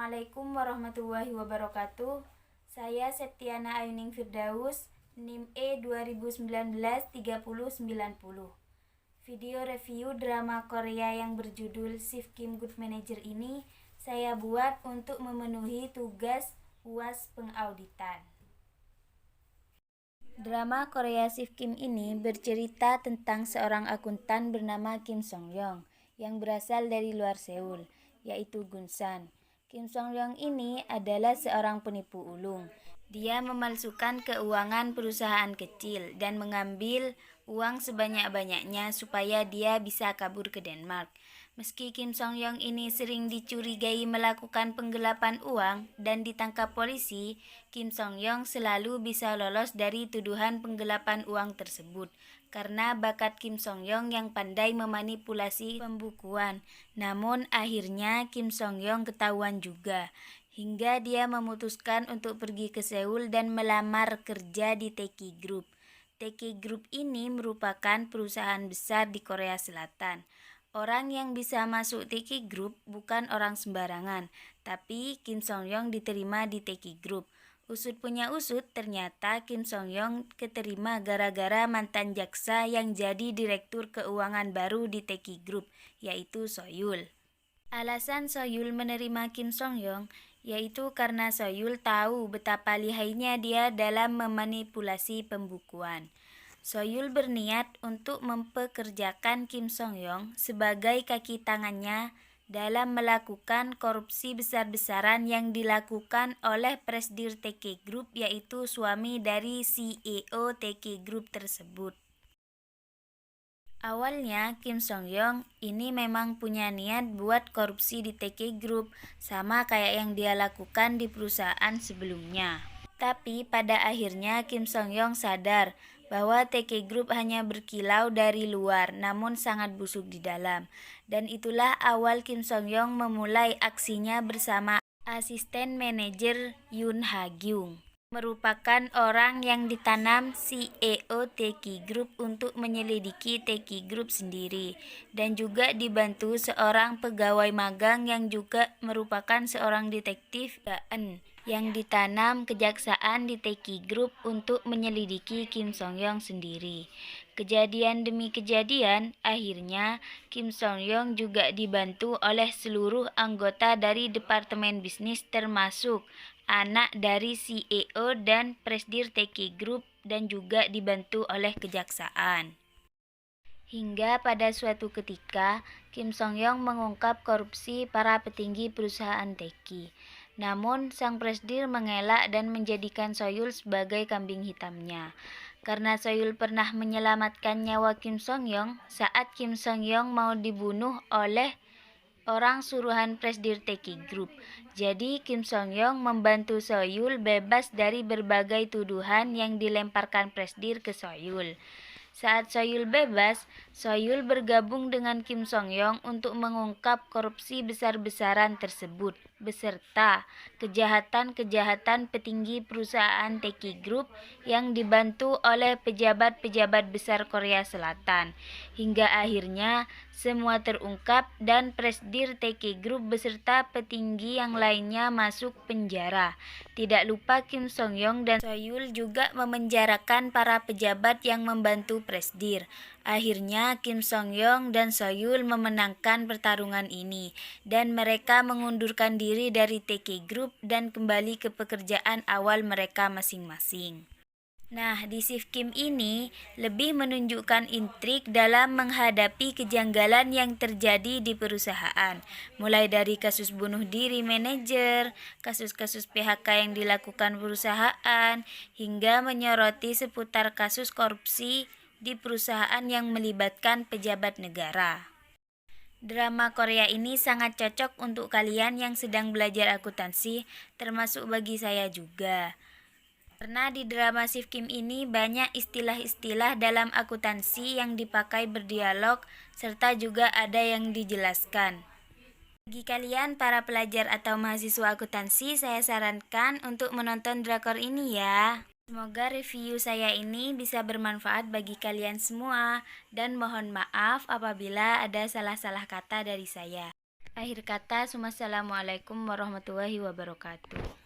Assalamualaikum warahmatullahi wabarakatuh. Saya Septiana Ayuning Firdaus, NIM E 2019-3090. Video review drama Korea yang berjudul Shift Kim Good Manager ini saya buat untuk memenuhi tugas UAS pengauditan. Drama Korea Shift Kim ini bercerita tentang seorang akuntan bernama Kim Song Yong yang berasal dari luar Seoul, yaitu Gunsan. Kim Song Yong ini adalah seorang penipu ulung. Dia memalsukan keuangan perusahaan kecil dan mengambil uang sebanyak-banyaknya supaya dia bisa kabur ke Denmark. Meski Kim Song Yong ini sering dicurigai melakukan penggelapan uang dan ditangkap polisi, Kim Song Yong selalu bisa lolos dari tuduhan penggelapan uang tersebut karena bakat Kim Song Yong yang pandai memanipulasi pembukuan. Namun akhirnya Kim Song Yong ketahuan juga, hingga dia memutuskan untuk pergi ke Seoul dan melamar kerja di Taeki Group. Taeki Group ini merupakan perusahaan besar di Korea Selatan. Orang yang bisa masuk Taeki Group bukan orang sembarangan, tapi Kim Song Yong diterima di Taeki Group. Usut punya usut, ternyata Kim Song Yong keterima gara-gara mantan jaksa yang jadi direktur keuangan baru di Taeki Group, yaitu Soyul. Alasan Soyul menerima Kim Song Yong yaitu karena Soyul tahu betapa lihainya dia dalam memanipulasi pembukuan. Soyul berniat untuk mempekerjakan Kim Song Yong sebagai kaki tangannya dalam melakukan korupsi besar-besaran yang dilakukan oleh Presidir Taeki Group, yaitu suami dari CEO Taeki Group tersebut. Awalnya Kim Song Yong ini memang punya niat buat korupsi di Taeki Group, sama kayak yang dia lakukan di perusahaan sebelumnya. Tapi pada akhirnya Kim Song Yong sadar bahwa Taeki Group hanya berkilau dari luar namun sangat busuk di dalam. Dan itulah awal Kim Song Yong memulai aksinya bersama asisten manajer Yoon Ha Gyung, merupakan orang yang ditanam CEO Taeki Group untuk menyelidiki Taeki Group sendiri, dan juga dibantu seorang pegawai magang yang juga merupakan seorang detektif Gaen yang ditanam kejaksaan di Taeki Group untuk menyelidiki Kim Song Yong sendiri. Kejadian demi kejadian, akhirnya Kim Song Yong juga dibantu oleh seluruh anggota dari Departemen Bisnis termasuk anak dari CEO dan Presidir Taeki Group dan juga dibantu oleh kejaksaan. Hingga pada suatu ketika, Kim Song Yong mengungkap korupsi para petinggi perusahaan Taeki. Namun, sang presidir mengelak dan menjadikan Soyul sebagai kambing hitamnya. Karena Soyul pernah menyelamatkan nyawa Kim Song Yong saat Kim Song Yong mau dibunuh oleh orang suruhan Presidir Taeki Group. Jadi Kim Song Yong membantu Soyul bebas dari berbagai tuduhan yang dilemparkan Presidir ke Soyul. Saat Soyul bebas, Soyul bergabung dengan Kim Song Yong untuk mengungkap korupsi besar-besaran tersebut, beserta kejahatan-kejahatan petinggi perusahaan Taeki Group yang dibantu oleh pejabat-pejabat besar Korea Selatan. Hingga akhirnya semua terungkap dan Presidir Taeki Group beserta petinggi yang lainnya masuk penjara. Tidak lupa Kim Song Yong dan Soyul juga memenjarakan para pejabat yang membantu Presidir. Akhirnya Kim Song Yong dan Soyul memenangkan pertarungan ini dan mereka mengundurkan diri dari Taeki Group dan kembali ke pekerjaan awal mereka masing-masing. Nah, di Shift Kim ini lebih menunjukkan intrik dalam menghadapi kejanggalan yang terjadi di perusahaan, mulai dari kasus bunuh diri manajer, kasus-kasus PHK yang dilakukan perusahaan, hingga menyoroti seputar kasus korupsi di perusahaan yang melibatkan pejabat negara. Drama Korea ini sangat cocok untuk kalian yang sedang belajar akuntansi, termasuk bagi saya juga. Karena di drama Shift Kim ini banyak istilah-istilah dalam akuntansi yang dipakai berdialog, serta juga ada yang dijelaskan. Bagi kalian para pelajar atau mahasiswa akuntansi, saya sarankan untuk menonton drakor ini ya. Semoga review saya ini bisa bermanfaat bagi kalian semua, dan mohon maaf apabila ada salah-salah kata dari saya. Akhir kata, wassalamualaikum warahmatullahi wabarakatuh.